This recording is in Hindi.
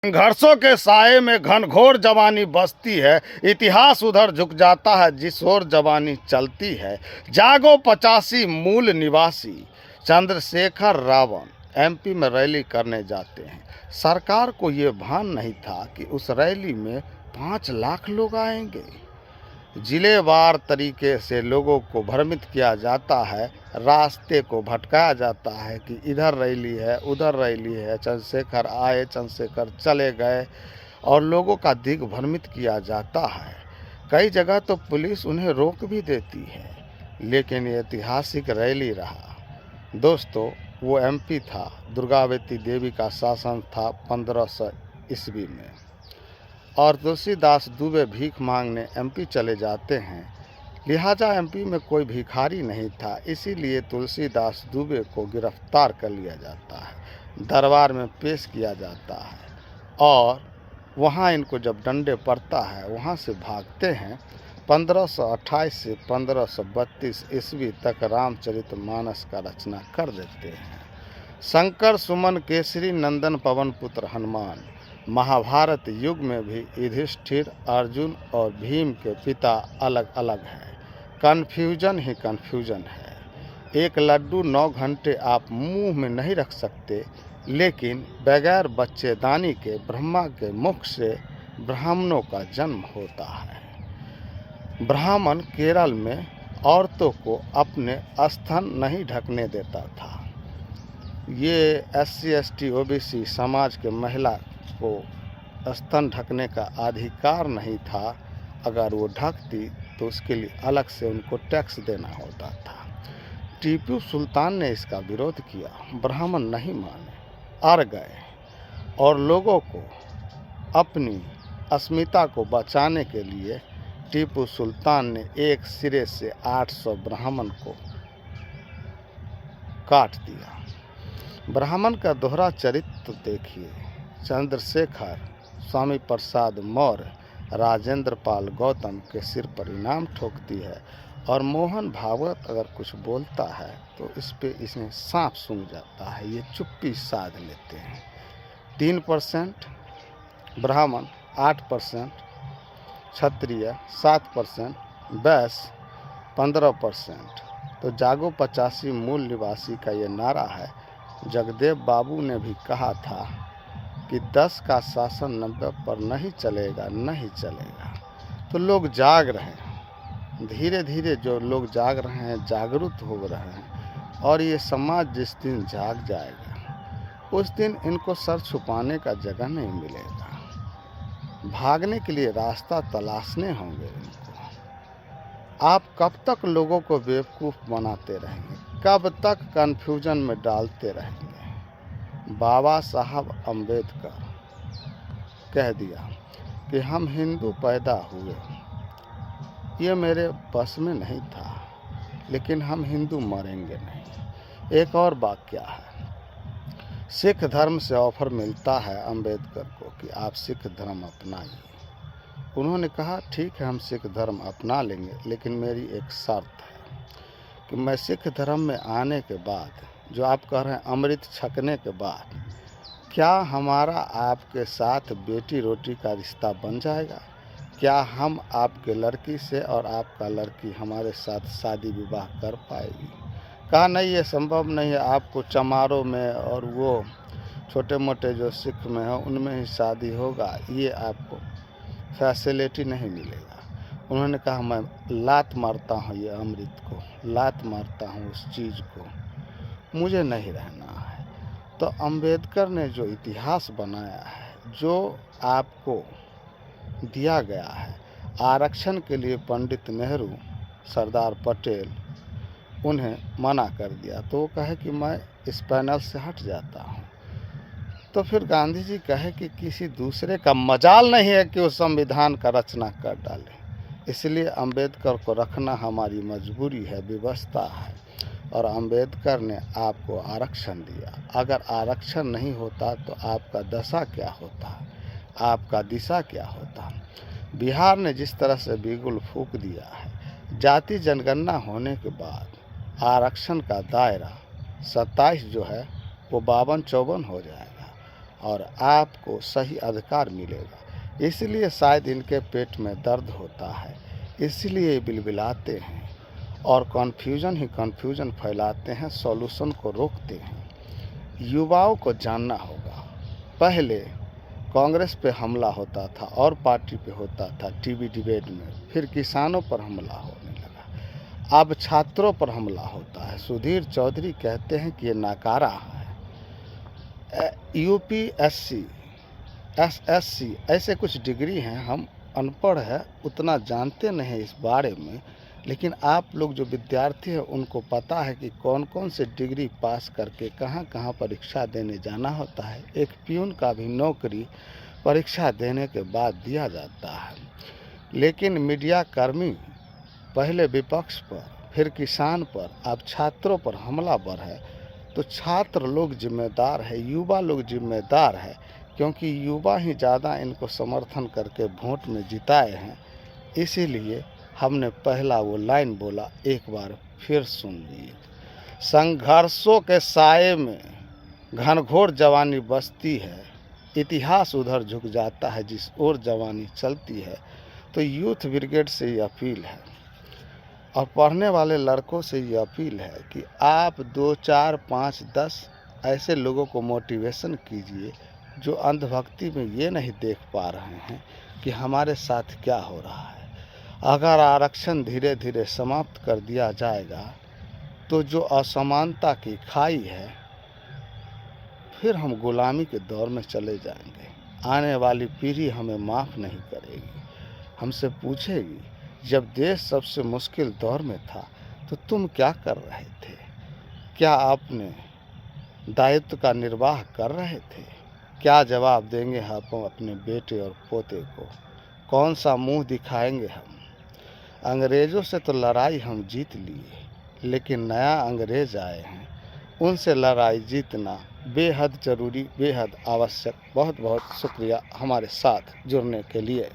संघर्षों के साये में घनघोर जवानी बसती है, इतिहास उधर झुक जाता है जिस ओर जवानी चलती है। जागो 85 मूल निवासी चंद्रशेखर रावण एमपी में रैली करने जाते हैं। सरकार को ये भान नहीं था कि उस रैली में 5 लाख लोग आएंगे। जिलेवार तरीके से लोगों को भ्रमित किया जाता है, रास्ते को भटकाया जाता है कि इधर रैली है उधर रैली है, चंद्रशेखर आए चंद्रशेखर चले गए और लोगों का दिग्भ्रमित किया जाता है। कई जगह तो पुलिस उन्हें रोक भी देती है, लेकिन ये ऐतिहासिक रैली रहा। दोस्तों, वो एमपी था, दुर्गावती देवी का शासन था 1500 ईस्वी में और तुलसीदास दुबे भीख मांगने एमपी चले जाते हैं। लिहाजा एमपी में कोई भिखारी नहीं था, इसीलिए तुलसीदास दुबे को गिरफ्तार कर लिया जाता है, दरबार में पेश किया जाता है और वहाँ इनको जब डंडे पड़ता है वहाँ से भागते हैं। 1528 से 1532 ईस्वी तक रामचरितमानस का रचना कर देते हैं। शंकर सुमन केसरी नंदन पवन पुत्र हनुमान। महाभारत युग में भी युधिष्ठिर, अर्जुन और भीम के पिता अलग अलग हैं। कन्फ्यूजन ही कन्फ्यूजन है। एक लड्डू 9 घंटे आप मुंह में नहीं रख सकते, लेकिन बगैर बच्चेदानी के ब्रह्मा के मुख से ब्राह्मणों का जन्म होता है। ब्राह्मण केरल में औरतों को अपने स्तन नहीं ढकने देता था। ये SC ST OBC समाज के महिला को स्तन ढकने का अधिकार नहीं था। अगर वो ढकती तो उसके लिए अलग से उनको टैक्स देना होता था। टीपू सुल्तान ने इसका विरोध किया, ब्राह्मण नहीं माने, अड़ गए और लोगों को अपनी अस्मिता को बचाने के लिए टीपू सुल्तान ने एक सिरे से 800 ब्राह्मण को काट दिया। ब्राह्मण का दोहरा चरित्र देखिए। चंद्रशेखर, स्वामी प्रसाद मौर्य, राजेंद्र पाल गौतम के सिर पर इनाम ठोकती है और मोहन भागवत अगर कुछ बोलता है तो इस पे इसमें सांप सूंघ जाता है, ये चुप्पी साध लेते हैं। 3% ब्राह्मण, 8% क्षत्रिय, 7% वैश्य, 15%। तो जागो 85 मूल निवासी का ये नारा है। जगदेव बाबू ने भी कहा था कि 10 का शासन 90 पर नहीं चलेगा, नहीं चलेगा। तो लोग जाग रहे हैं, धीरे धीरे जो लोग जाग रहे हैं, जागरूक हो रहे हैं और ये समाज जिस दिन जाग जाएगा उस दिन इनको सर छुपाने का जगह नहीं मिलेगा। भागने के लिए रास्ता तलाशने होंगे इनको। आप कब तक लोगों को बेवकूफ़ बनाते रहेंगे, कब तक कन्फ्यूजन में डालते रहेंगे। बाबा साहब अम्बेडकर कह दिया कि हम हिंदू पैदा हुए, ये मेरे बस में नहीं था, लेकिन हम हिंदू मरेंगे नहीं। एक और वाक्य है, सिख धर्म से ऑफर मिलता है अम्बेडकर को कि आप सिख धर्म अपनाइए। उन्होंने कहा ठीक है, हम सिख धर्म अपना लेंगे, लेकिन मेरी एक शर्त है कि मैं सिख धर्म में आने के बाद, जो आप कह रहे हैं अमृत छकने के बाद, क्या हमारा आपके साथ बेटी रोटी का रिश्ता बन जाएगा? क्या हम आपके लड़की से और आपका लड़की हमारे साथ शादी विवाह कर पाएगी? कहा नहीं, ये संभव नहीं है, आपको चमारों में और वो छोटे मोटे जो सिख में हो उनमें ही शादी होगा, ये आपको फैसिलिटी नहीं मिलेगा। उन्होंने कहा मैं लात मारता हूँ ये अमृत को, लात मारता हूँ उस चीज़ को, मुझे नहीं रहना है। तो अंबेडकर ने जो इतिहास बनाया है, जो आपको दिया गया है आरक्षण के लिए, पंडित नेहरू, सरदार पटेल उन्हें मना कर दिया तो वो कहे कि मैं इस पैनल से हट जाता हूँ। तो फिर गांधी जी कहे कि किसी दूसरे का मजाल नहीं है कि वो संविधान का रचना कर डाले, इसलिए अंबेडकर को रखना हमारी मजबूरी है, व्यवस्था है। और अंबेडकर ने आपको आरक्षण दिया। अगर आरक्षण नहीं होता तो आपका दशा क्या होता, आपका दिशा क्या होता। बिहार ने जिस तरह से बिगुल फूंक दिया है, जाति जनगणना होने के बाद आरक्षण का दायरा 27 जो है वो 52-54 हो जाएगा और आपको सही अधिकार मिलेगा। इसलिए शायद इनके पेट में दर्द होता है, इसलिए ये बिलबिलाते हैं और कन्फ्यूजन ही कन्फ्यूजन फैलाते हैं, सॉल्यूशन को रोकते हैं। युवाओं को जानना होगा, पहले कांग्रेस पे हमला होता था और पार्टी पे होता था टीवी डिबेट में, फिर किसानों पर हमला होने लगा, अब छात्रों पर हमला होता है। सुधीर चौधरी कहते हैं कि ये नकारा है। यूपीएससी, एसएससी ऐसे कुछ डिग्री हैं, हम अनपढ़ है, उतना जानते नहीं इस बारे में, लेकिन आप लोग जो विद्यार्थी हैं उनको पता है कि कौन कौन से डिग्री पास करके कहाँ कहाँ परीक्षा देने जाना होता है। एक प्यून का भी नौकरी परीक्षा देने के बाद दिया जाता है। लेकिन मीडिया कर्मी पहले विपक्ष पर, फिर किसान पर, अब छात्रों पर हमलावर है, तो छात्र लोग जिम्मेदार है, युवा लोग जिम्मेदार है, क्योंकि युवा ही ज़्यादा इनको समर्थन करके वोट में जिताए हैं। इसीलिए हमने पहला वो लाइन बोला, एक बार फिर सुन लीजिए। संघर्षों के साए में घनघोर जवानी बसती है, इतिहास उधर झुक जाता है जिस ओर जवानी चलती है। तो यूथ ब्रिगेड से ये अपील है और पढ़ने वाले लड़कों से ये अपील है कि आप 2, 4, 5, 10 ऐसे लोगों को मोटिवेशन कीजिए जो अंधभक्ति में ये नहीं देख पा रहे हैं कि हमारे साथ क्या हो रहा है। अगर आरक्षण धीरे धीरे समाप्त कर दिया जाएगा तो जो असमानता की खाई है, फिर हम गुलामी के दौर में चले जाएंगे। आने वाली पीढ़ी हमें माफ़ नहीं करेगी, हमसे पूछेगी जब देश सबसे मुश्किल दौर में था तो तुम क्या कर रहे थे? क्या आपने दायित्व का निर्वाह कर रहे थे? क्या जवाब देंगे हम अपने बेटे और पोते को? कौन सा मुंह दिखाएंगे हम? अंग्रेज़ों से तो लड़ाई हम जीत लिए, लेकिन नया अंग्रेज़ आए हैं, उनसे लड़ाई जीतना बेहद ज़रूरी, बेहद आवश्यक। बहुत बहुत शुक्रिया हमारे साथ जुड़ने के लिए।